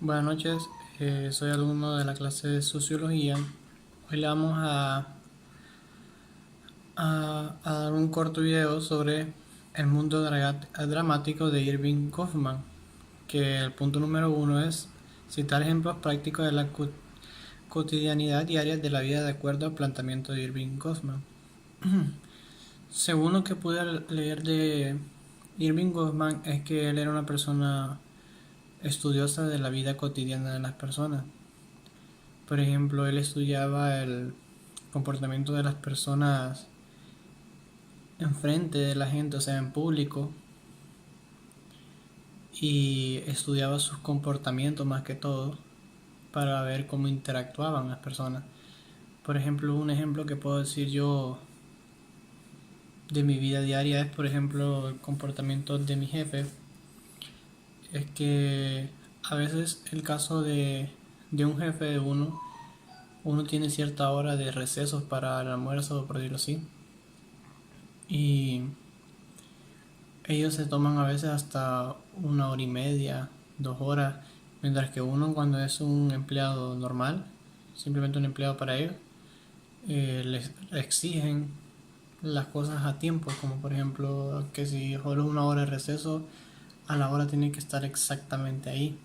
Buenas noches, soy alumno de la clase de Sociología. Hoy le vamos a dar un corto video sobre el mundo dramático de Irving Goffman, que el punto número uno es citar ejemplos prácticos de la cotidianidad diaria de la vida de acuerdo al planteamiento de Irving Goffman. Según lo que pude leer de Irving Goffman es que él era una persona estudiosa de la vida cotidiana de las personas. Por ejemplo, él estudiaba el comportamiento de las personas enfrente de la gente, o sea, en público, y estudiaba sus comportamientos más que todo para ver cómo interactuaban las personas. Por ejemplo, un ejemplo que puedo decir yo de mi vida diaria es, por ejemplo, el comportamiento de mi jefe. Es que a veces el caso de un jefe de uno tiene cierta hora de recesos para el almuerzo, por decirlo así, y ellos se toman a veces hasta 1 hora y media, 2 horas, mientras que uno cuando es un empleado normal, simplemente un empleado para ellos, les exigen las cosas a tiempo, como por ejemplo que si solo 1 hora de receso, a la hora tiene que estar exactamente ahí.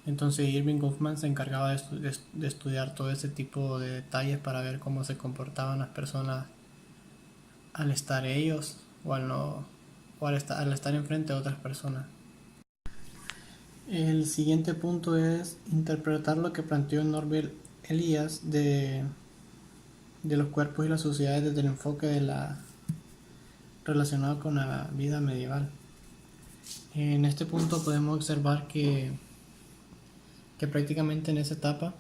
Entonces Irving Goffman se encargaba de estudiar todo ese tipo de detalles para ver cómo se comportaban las personas al estar ellos o al no o al estar enfrente de otras personas. El siguiente punto es interpretar lo que planteó Norbert Elias de los cuerpos y las sociedades desde el enfoque relacionado con la vida medieval. En este punto podemos observar que prácticamente en esa etapa,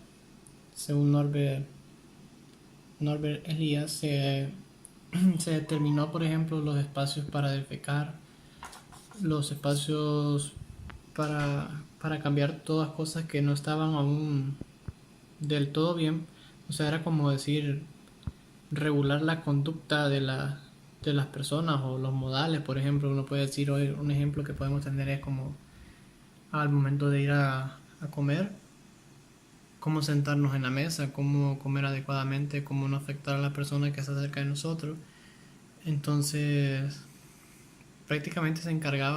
según Norbert Elias, se determinó, por ejemplo, los espacios para defecar, los espacios para cambiar todas cosas que no estaban aún del todo bien. O sea, era como decir, regular la conducta de las personas o los modales. Por ejemplo, uno puede decir hoy, un ejemplo que podemos tener es como al momento de ir a comer, cómo sentarnos en la mesa, cómo comer adecuadamente, cómo no afectar a la persona que se acerca de nosotros. Entonces, prácticamente se encargó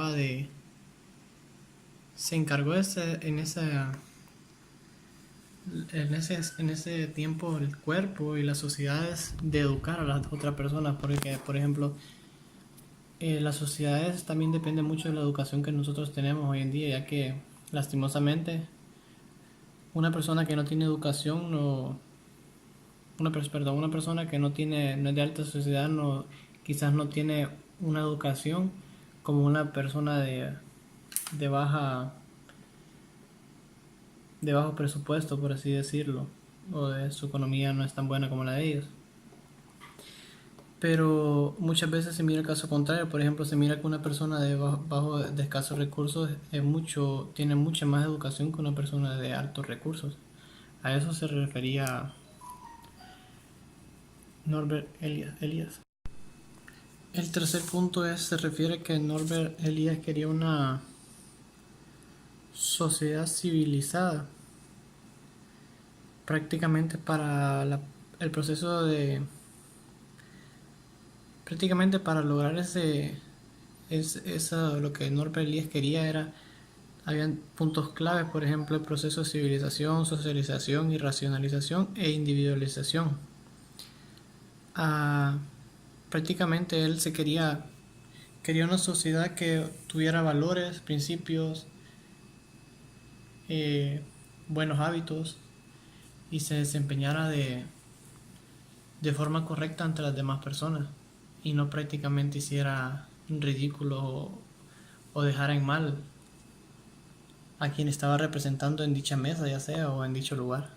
en ese tiempo el cuerpo y las sociedades de educar a las otras personas, porque por ejemplo las sociedades también dependen mucho de la educación que nosotros tenemos hoy en día, ya que lastimosamente una persona que no tiene educación no una persona que no es de alta sociedad quizás no tiene una educación como una persona de baja de bajo presupuesto, por así decirlo, o de su economía no es tan buena como la de ellos. Pero muchas veces se mira el caso contrario. Por ejemplo, se mira que una persona de escasos recursos tiene mucha más educación que una persona de altos recursos. A eso se refería Norbert Elias. El tercer punto se refiere que Norbert Elias quería una sociedad civilizada, prácticamente el proceso de prácticamente para lograr eso, lo que Norbert Elias quería habían puntos claves, por ejemplo, el proceso de civilización, socialización y racionalización e individualización. Ah, prácticamente él quería una sociedad que tuviera valores, principios, eh, buenos hábitos y se desempeñara de forma correcta ante las demás personas y no prácticamente hiciera ridículo o dejara en mal a quien estaba representando en dicha mesa, ya sea, o en dicho lugar.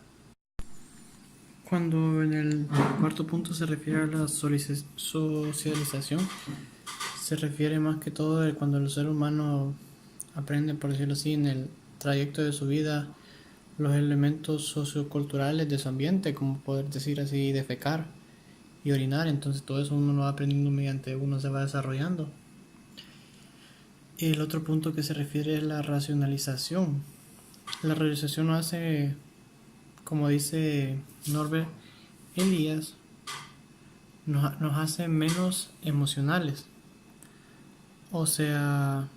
Cuando en el cuarto punto se refiere a la socialización, se refiere más que todo a cuando el ser humano aprende, por decirlo así, en el trayecto de su vida, los elementos socioculturales de su ambiente, como poder decir así, defecar y orinar. Entonces todo eso uno lo va aprendiendo mediante uno se va desarrollando. El otro punto que se refiere es la racionalización, La realización nos hace, como dice Norbert Elias, nos hace menos emocionales. O sea,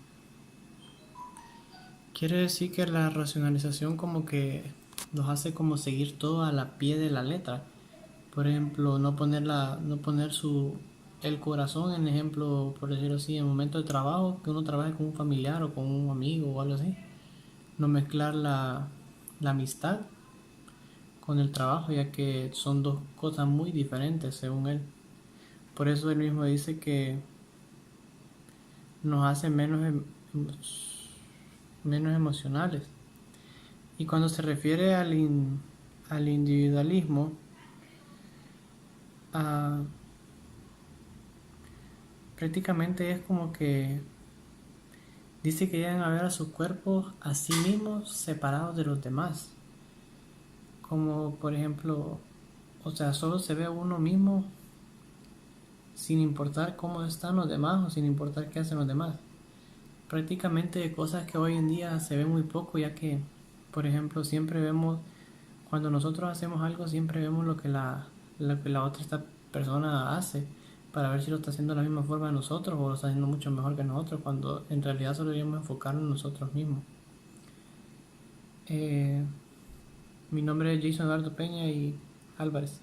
quiere decir que la racionalización como que nos hace como seguir todo a la pie de la letra. Por ejemplo, no poner el corazón en ejemplo, por decirlo así, en el momento de trabajo, que uno trabaje con un familiar o con un amigo o algo así. No mezclar la amistad con el trabajo, ya que son dos cosas muy diferentes según él. Por eso él mismo dice que nos hace menos emocionales. Y cuando se refiere al individualismo, ah, prácticamente es como que dice que llegan a ver a sus cuerpos a sí mismos separados de los demás. Como por ejemplo, o sea, solo se ve a uno mismo sin importar cómo están los demás o sin importar qué hacen los demás. Prácticamente cosas que hoy en día se ven muy poco, ya que, por ejemplo, siempre vemos, cuando nosotros hacemos algo, siempre vemos lo que la otra esta persona hace para ver si lo está haciendo de la misma forma de nosotros o lo está haciendo mucho mejor que nosotros, cuando en realidad solo deberíamos enfocarnos en nosotros mismos. Mi nombre es Jason Eduardo Peña y Álvarez.